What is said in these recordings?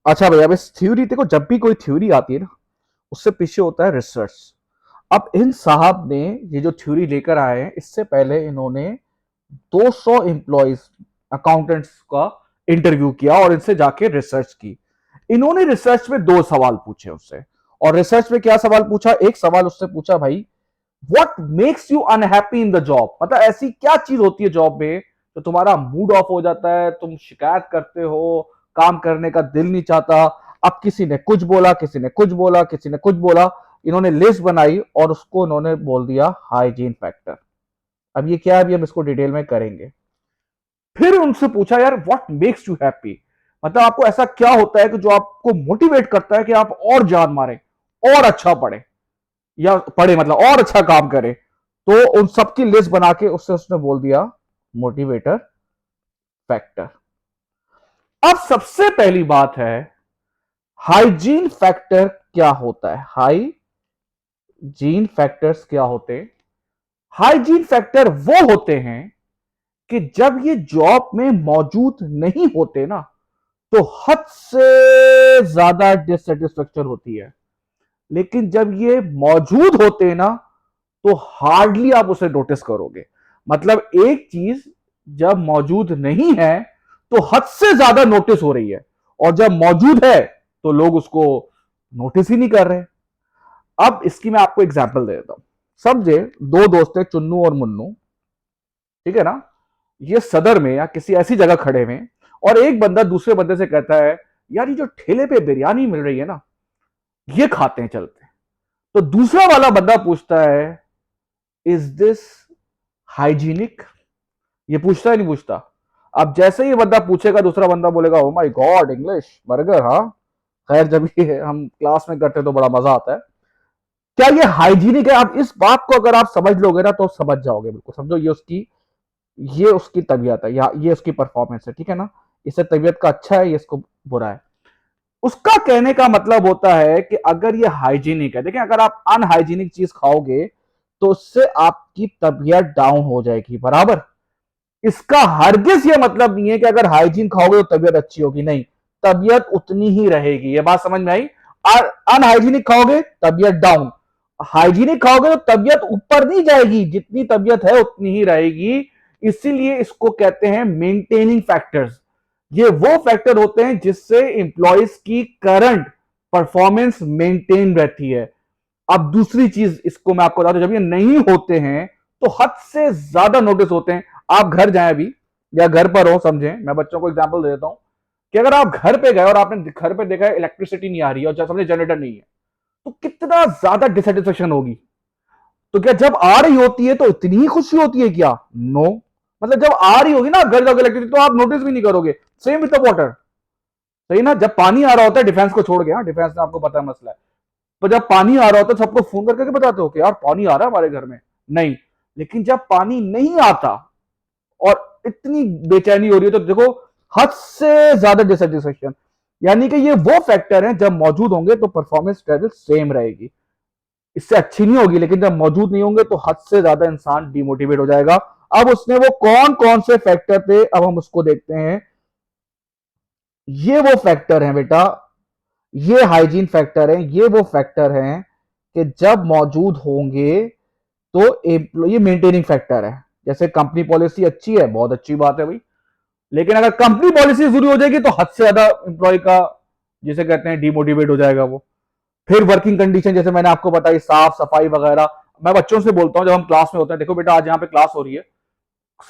अच्छा भैया, अब इस थ्योरी देखो, जब भी कोई थ्योरी आती है ना, उससे पीछे होता है रिसर्च। अब इन साहब ने ये जो थ्योरी लेकर आए हैं, इससे पहले इन्होंने 200 एम्प्लॉयज अकाउंटेंट्स का इंटरव्यू किया और इनसे जाके रिसर्च की। इन्होंने रिसर्च में दो सवाल पूछे उससे। और रिसर्च में क्या सवाल पूछा? एक सवाल उससे पूछा, भाई what makes you unhappy in the job, मतलब ऐसी क्या चीज होती है जॉब में तो तुम्हारा मूड ऑफ हो जाता है, तुम शिकायत करते हो, काम करने का दिल नहीं चाहता। अब किसी ने कुछ बोला, किसी ने कुछ बोला, किसी ने कुछ बोला, इन्होंने लिस्ट बनाई और उसको इन्होंने बोल दिया हाइजीन फैक्टर। अब ये क्या है, अभी हम इसको डिटेल में करेंगे। फिर उनसे पूछा, यार व्हाट मेक्स यू हैप्पी, मतलब आपको ऐसा क्या होता है कि जो आपको मोटिवेट करता है कि आप और जान मारे, और अच्छा पढ़े, या पढ़े मतलब और अच्छा काम करे। तो उन सबकी लिस्ट बना के उससे उसने बोल दिया मोटिवेटर फैक्टर। अब सबसे पहली बात है, हाइजीन फैक्टर क्या होता है? हाइजीन फैक्टर्स क्या होते हैं? हाइजीन फैक्टर वो होते हैं कि जब ये जॉब में मौजूद नहीं होते ना, तो हद से ज्यादा डिससेटिस्फेक्शन होती है। लेकिन जब ये मौजूद होते हैं ना, तो हार्डली आप उसे नोटिस करोगे। मतलब एक चीज जब मौजूद नहीं है तो हद से ज्यादा नोटिस हो रही है, और जब मौजूद है तो लोग उसको नोटिस ही नहीं कर रहे। अब इसकी मैं आपको एग्जांपल दे देता हूं। समझे, दो दोस्त है, चुन्नू और मुन्नू, ठीक है ना? ये सदर में या किसी ऐसी जगह खड़े हुए, और एक बंदा दूसरे बंदे से कहता है, यार ये जो ठेले पे बिरयानी मिल रही है ना, ये खाते हैं चलते। तो दूसरा वाला बंदा पूछता है, इज दिस हाइजीनिक? ये पूछता है नहीं पूछता? अब जैसे ही बंदा पूछेगा, दूसरा बंदा बोलेगा, oh my God, English burger, हाँ। खैर, जब ये हम क्लास में करते हैं तो बड़ा मजा आता है। क्या ये हाइजीनिक है? आप इस बात को अगर आप समझ लोगे ना, तो समझ जाओगे, बिल्कुल समझो, ये उसकी तबीयत है, या ये उसकी परफॉर्मेंस है, ठीक है ना? इससे तबीयत का अच्छा है, ये इसको बुरा है। उसका कहने का मतलब होता है कि अगर ये हाइजीनिक है, देखिए अगर आप अनहाइजीनिक चीज खाओगे तो उससे आपकी तबीयत डाउन हो जाएगी, बराबर। इसका हरगिज ये मतलब नहीं है कि अगर हाइजीन खाओगे तो तबीयत अच्छी होगी, नहीं, तबीयत उतनी ही रहेगी। ये बात समझ में आई? अनहाइजीनिक खाओगे तबीयत डाउन, हाइजीनिक खाओगे तो तबीयत ऊपर नहीं जाएगी, जितनी तबीयत है उतनी ही रहेगी। इसीलिए इसको कहते हैं मेंटेनिंग फैक्टर्स। ये वो फैक्टर होते हैं जिससे इंप्लॉइज की करंट परफॉर्मेंस मेंटेन रहती है। अब दूसरी चीज इसको मैं आपको बता दूं, जब ये नहीं होते हैं तो हद से ज्यादा नोटिस होते हैं। आप घर जाए अभी, या घर पर हो, समझे, मैं बच्चों को एग्जांपल दे देता हूं कि अगर आप घर पे गए और आपने घर पे देखा है इलेक्ट्रिसिटी नहीं आ रही है, और समझे जनरेटर नहीं है, तो कितना ज्यादा डिससेटिस्फेक्शन होगी। तो क्या जब आ रही होती है तो इतनी ही खुशी होती है क्या? नो। मतलब जब आ रही होगी ना, घर जाओगे इलेक्ट्रिसिटी, तो आप नोटिस भी नहीं करोगे। सेम विद द वाटर, सही ना? जब पानी आ रहा होता है, डिफेंस को छोड़ गया, डिफेंस में आपको पता है मसला है, तो जब पानी आ रहा होता है सबको फोन करके बताते हो कि यार पानी आ रहा है हमारे घर में, नहीं। लेकिन जब पानी नहीं आता और इतनी बेचैनी हो रही है, तो देखो, हद से ज्यादा डिससेटिस्फेक्शन। यानी कि ये वो फैक्टर हैं, जब मौजूद होंगे तो परफॉर्मेंस लेवल सेम रहेगी, इससे अच्छी नहीं होगी, लेकिन जब मौजूद नहीं होंगे तो हद से ज्यादा इंसान डिमोटिवेट हो जाएगा। अब उसने वो कौन कौन से फैक्टर थे, अब हम उसको देखते हैं। ये वो फैक्टर हैं बेटा, ये हाइजीन फैक्टर हैं, ये वो फैक्टर हैं कि जब मौजूद होंगे तो ये मेंटेनिंग फैक्टर है। जैसे कंपनी पॉलिसी अच्छी है, बहुत अच्छी बात है भाई, लेकिन अगर कंपनी पॉलिसी शुरू हो जाएगी तो हद से ज्यादा इंप्लॉय का, जिसे कहते हैं, डिमोटिवेट हो जाएगा वो। फिर वर्किंग कंडीशन, जैसे मैंने आपको बताई, साफ सफाई वगैरह। मैं बच्चों से बोलता हूं जब हम क्लास में होते हैं, देखो बेटा आज यहाँ पे क्लास हो रही है,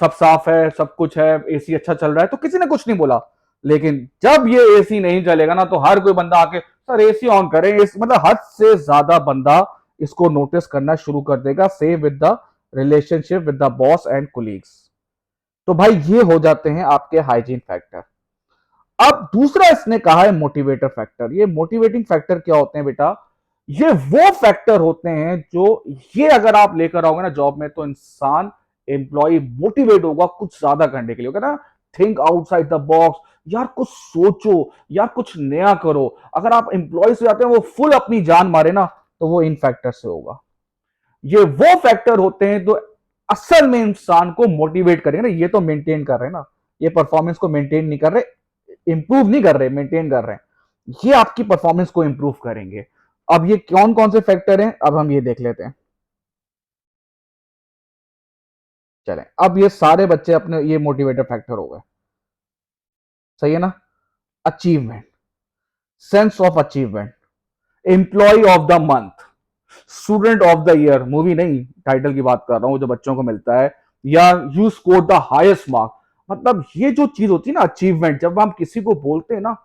सब साफ है, सब कुछ है, एसी अच्छा चल रहा है, तो किसी ने कुछ नहीं बोला। लेकिन जब ये एसी नहीं चलेगा ना, तो हर कोई बंदा आके, सर एसी ऑन करें, मतलब हद से ज्यादा बंदा इसको नोटिस करना शुरू कर देगा। Same with the relationship with the boss and colleagues. तो भाई ये हो जाते हैं आपके हाइजीन फैक्टर। अब दूसरा इसने कहा है मोटिवेटर फैक्टर। ये मोटिवेटिंग फैक्टर क्या होते हैं बेटा? ये वो फैक्टर होते हैं जो, ये अगर आप लेकर आओगे ना जॉब में, तो इंसान, एम्प्लॉय मोटिवेट होगा कुछ ज्यादा करने के लिए, होगा ना? थिंक आउटसाइड द बॉक्स, यार कुछ सोचो, यार कुछ नया करो। अगर आप एम्प्लॉय से जाते हैं वो फुल अपनी जान मारे ना, तो वो इन फैक्टर से होगा। ये वो फैक्टर होते हैं जो असल में इंसान को मोटिवेट करेंगे ना। ये तो मेंटेन कर रहे हैं ना, ये परफॉर्मेंस को मेंटेन नहीं कर रहे, इंप्रूव नहीं कर रहे, मेंटेन कर रहे हैं। ये आपकी परफॉर्मेंस को इंप्रूव करेंगे। अब ये कौन कौन से फैक्टर हैं, अब हम ये देख लेते हैं। चलें, अब ये सारे बच्चे अपने ये मोटिवेटर फैक्टर हो गए, सही है ना। Achievement, sense of achievement, employee of the month, student of the year, movie नहीं टाइटल की बात कर रहा हूं जो बच्चों को मिलता है, या you score the highest mark. मतलब ये जो चीज होती है ना अचीवमेंट, जब हम किसी को बोलते हैं ना,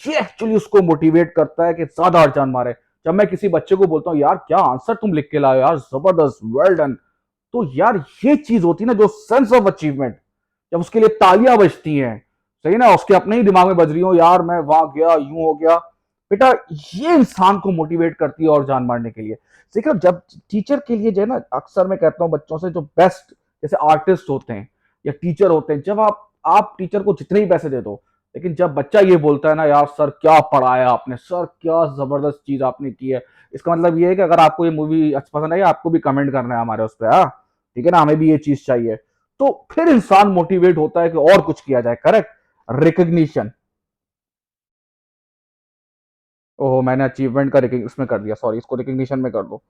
ये एक्चुअली उसको मोटिवेट करता है कि ज्यादा और जान मारे। जब मैं किसी बच्चे को बोलता हूँ यार क्या आंसर तुम लिख के लाए यार, जबरदस्त, वेल डन, तो यार ये चीज होती है ना जो सेंस ऑफ अचीवमेंट, जब उसके लिए तालियां बजती हैं, सही ना, उसके अपने ही दिमाग में बज रही हो यार मैं वहां गया यूं हो गया, बेटा ये इंसान को मोटिवेट करती है और जान मारने के लिए। देखो जब टीचर के लिए जो है ना, अक्सर मैं कहता हूं बच्चों से, जो बेस्ट जैसे आर्टिस्ट होते हैं या टीचर होते हैं, जब आप टीचर को जितने ही पैसे दे दो, लेकिन जब बच्चा ये बोलता है ना यार सर क्या पढ़ाया आपने, सर क्या जबरदस्त चीज आपने की है, इसका मतलब ये है कि अगर आपको ये मूवी अच्छा पसंद आई, आपको भी कमेंट करना है हमारे उस पर, हाँ ठीक है ना, हमें भी ये चीज चाहिए, तो फिर इंसान मोटिवेट होता है कि और कुछ किया जाए। करेक्ट। रिकग्निशन, ओहो मैंने अचीवमेंट का इसमें कर दिया, सॉरी, इसको रिकग्निशन में कर दो,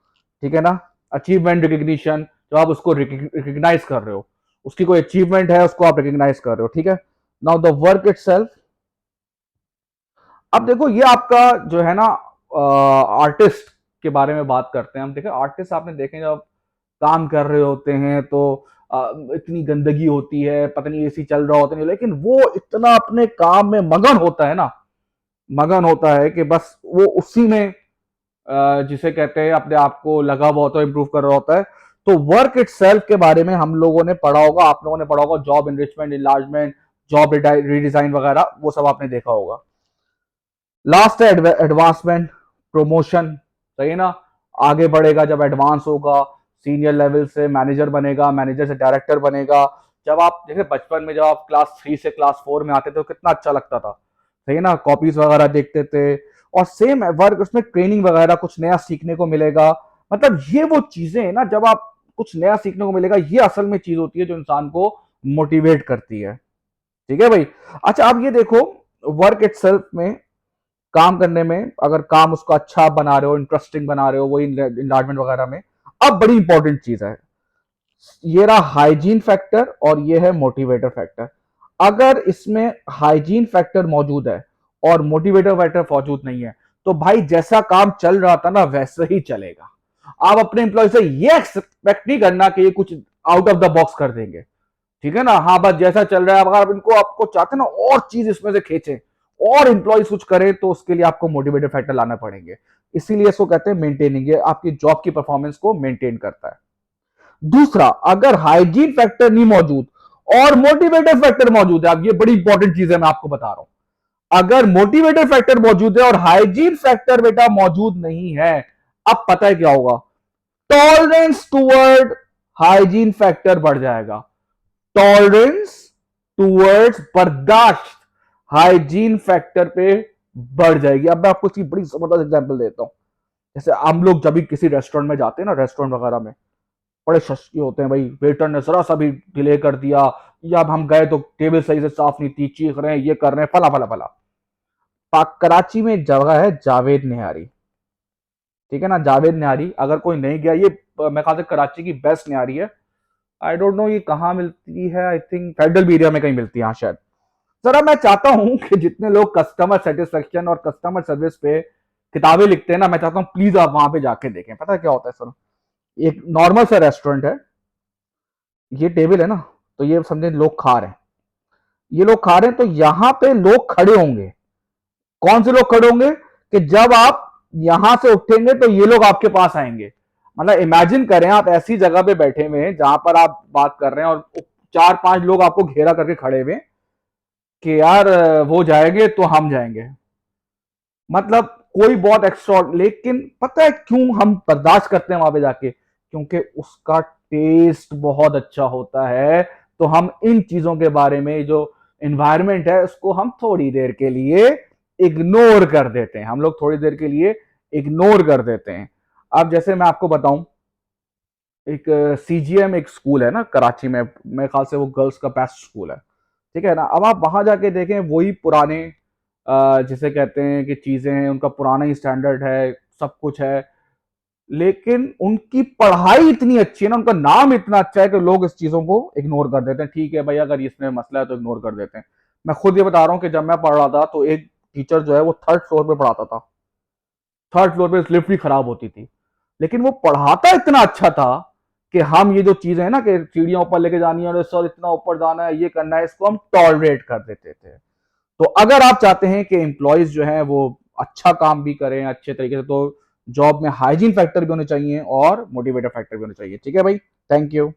ठीक है ना। अचीवमेंट रिकग्निशन, जब आप उसको रिकग्नाइज कर रहे हो, उसकी कोई अचीवमेंट है उसको आप रिकग्नाइज कर रहे हो, ठीक है। Now the work it self, अब देखो ये आपका जो है ना आर्टिस्ट के बारे में बात करते हैं हम। देखें आर्टिस्ट आपने देखें जब काम कर रहे होते हैं तो इतनी गंदगी होती है, पता नहीं एसी चल रहा होता नहीं, लेकिन वो इतना अपने काम में मगन होता है ना, मगन होता है कि बस वो उसी में जिसे कहते हैं अपने आप को लगा हुआ होता है, इंप्रूव कर रहा होता है। तो वर्क इट सेल्फ के बारे में हम लोगों ने पढ़ा होगा, आप लोगों ने पढ़ा होगा, job enrichment, enlargement, job redesign वगैरह, वो सब आपने देखा होगा। लास्ट है एडवांसमेंट, प्रमोशन, सही है ना, आगे बढ़ेगा जब एडवांस होगा, सीनियर लेवल से मैनेजर बनेगा, मैनेजर से डायरेक्टर बनेगा। जब आप जैसे बचपन में जब आप क्लास 3 से क्लास 4 में आते थे तो कितना अच्छा लगता था, सही है ना, कॉपीज वगैरह देखते थे, और सेम वर्क उसमें ट्रेनिंग वगैरह कुछ नया सीखने को मिलेगा। मतलब ये वो चीजें हैं ना, जब आप कुछ नया सीखने को मिलेगा, ये असल में चीज होती है जो इंसान को मोटिवेट करती है, ठीक है भाई। अच्छा अब ये देखो, वर्क इटसेल्फ में, काम करने में, अगर काम उसको अच्छा बना रहे हो, इंटरेस्टिंग बना रहे हो, वही इन्वायरमेंट वगैरह में, अब बड़ी इंपॉर्टेंट चीज है, ये रहा हाइजीन फैक्टर और ये है मोटिवेटर फैक्टर। अगर इसमें हाइजीन फैक्टर मौजूद है और मोटिवेटर फैक्टर मौजूद नहीं है, तो भाई जैसा काम चल रहा था ना वैसे ही चलेगा। आप अपने एम्प्लॉय से ये एक्सपेक्ट नहीं करना कि ये कुछ आउट ऑफ द बॉक्स कर देंगे, ठीक है ना, हाँ बस जैसा चल रहा है। अगर आप इनको आपको चाहते हैं ना और चीज इसमें से खींचे और इंप्लॉय कुछ करे, तो उसके लिए आपको मोटिवेटेड फैक्टर लाना पड़ेंगे। इसीलिए इसको कहते हैं मेंटेनिंग, ये आपकी जॉब की परफॉर्मेंस को मेंटेन करता है। दूसरा, अगर हाइजीन फैक्टर नहीं मौजूद और मोटिवेटर फैक्टर मौजूद है, अब ये बड़ी इंपॉर्टेंट चीज है मैं आपको बता रहा हूं, अगर मोटिवेटर फैक्टर मौजूद है और हाइजीन फैक्टर बेटा मौजूद नहीं है, अब पता है क्या होगा, टॉलरेंस टूवर्ड हाइजीन फैक्टर बढ़ जाएगा, टॉलरेंस टूवर्ड्स, बर्दाश्त हाइजीन फैक्टर पे बढ़ जाएगी। अब मैं आपको इसकी बड़ी जबरदस्त एग्जांपल देता हूं। जैसे हम लोग जब भी किसी रेस्टोरेंट में जाते हैं ना, रेस्टोरेंट वगैरह में बड़े शस्की होते हैं भाई, वेटर ने जरा सा भी डिले कर दिया, या अब हम गए तो टेबल सही से साफ नहीं थी, चीख रहे हैं, ये कर रहे हैं, फला फला फला। कराची में एक जगह है जावेद निहारी, ठीक है ना, जावेद निहारी, अगर कोई नहीं गया, ये मैं ख्याल से कराची की बेस्ट निहारी है। आई डोंट नो ये कहाँ मिलती है, आई थिंक फेडरल एरिया में कहीं मिलती है, हाँ शायद। जरा मैं चाहता हूं कि जितने लोग कस्टमर सेटिस्फेक्शन और कस्टमर सर्विस पे किताबें लिखते हैं ना, मैं चाहता हूं प्लीज आप वहां पे जाके देखें। पता है क्या होता है सर, एक नॉर्मल सा रेस्टोरेंट है, ये टेबल है ना, तो ये समझे लोग खा रहे हैं, ये लोग खा रहे हैं, तो यहां पे लोग खड़े होंगे। कौन से लोग खड़े होंगे, कि जब आप यहां से उठेंगे तो ये लोग आपके पास आएंगे। मतलब इमेजिन करें आप ऐसी जगह पे बैठे हुए हैं जहां पर आप बात कर रहे हैं और 4-5 लोग आपको घेरा करके खड़े हुए कि यार वो जाएंगे तो हम जाएंगे। मतलब कोई बहुत एक्स्ट्रा, लेकिन पता है क्यों हम बर्दाश्त करते हैं वहां पे जाके, क्योंकि उसका टेस्ट बहुत अच्छा होता है। तो हम इन चीजों के बारे में, जो एनवायरमेंट है उसको हम थोड़ी देर के लिए इग्नोर कर देते हैं, हम लोग थोड़ी देर के लिए इग्नोर कर देते हैं। अब जैसे मैं आपको बताऊं, एक सीजीएम एक स्कूल है ना कराची में, मेरे ख्याल से वो गर्ल्स का बेस्ट स्कूल है, ठीक है ना। अब आप वहां जाके देखें, वही पुराने जिसे कहते हैं कि चीजें हैं, उनका पुराना ही स्टैंडर्ड है, सब कुछ है, लेकिन उनकी पढ़ाई इतनी अच्छी है ना, उनका नाम इतना अच्छा है कि लोग इस चीजों को इग्नोर कर देते हैं। ठीक है भाई, अगर इसमें मसला है तो इग्नोर कर देते हैं। मैं खुद ये बता रहा हूँ कि जब मैं पढ़ रहा था तो एक टीचर जो है वो थर्ड फ्लोर पे पढ़ाता था। थर्ड फ्लोर पे लिफ्ट भी खराब होती थी, लेकिन वो पढ़ाता इतना अच्छा था कि हम ये जो चीजें है ना कि सीढ़ियां ऊपर लेके जानी है और सर इतना ऊपर जाना है, ये करना है, इसको हम टॉलरेट कर देते थे। तो अगर आप चाहते हैं कि एम्प्लॉयज जो है वो अच्छा काम भी करें अच्छे तरीके से, तो जॉब में हाइजीन फैक्टर भी होने चाहिए और मोटिवेटर फैक्टर भी होने चाहिए। ठीक है भाई, थैंक यू।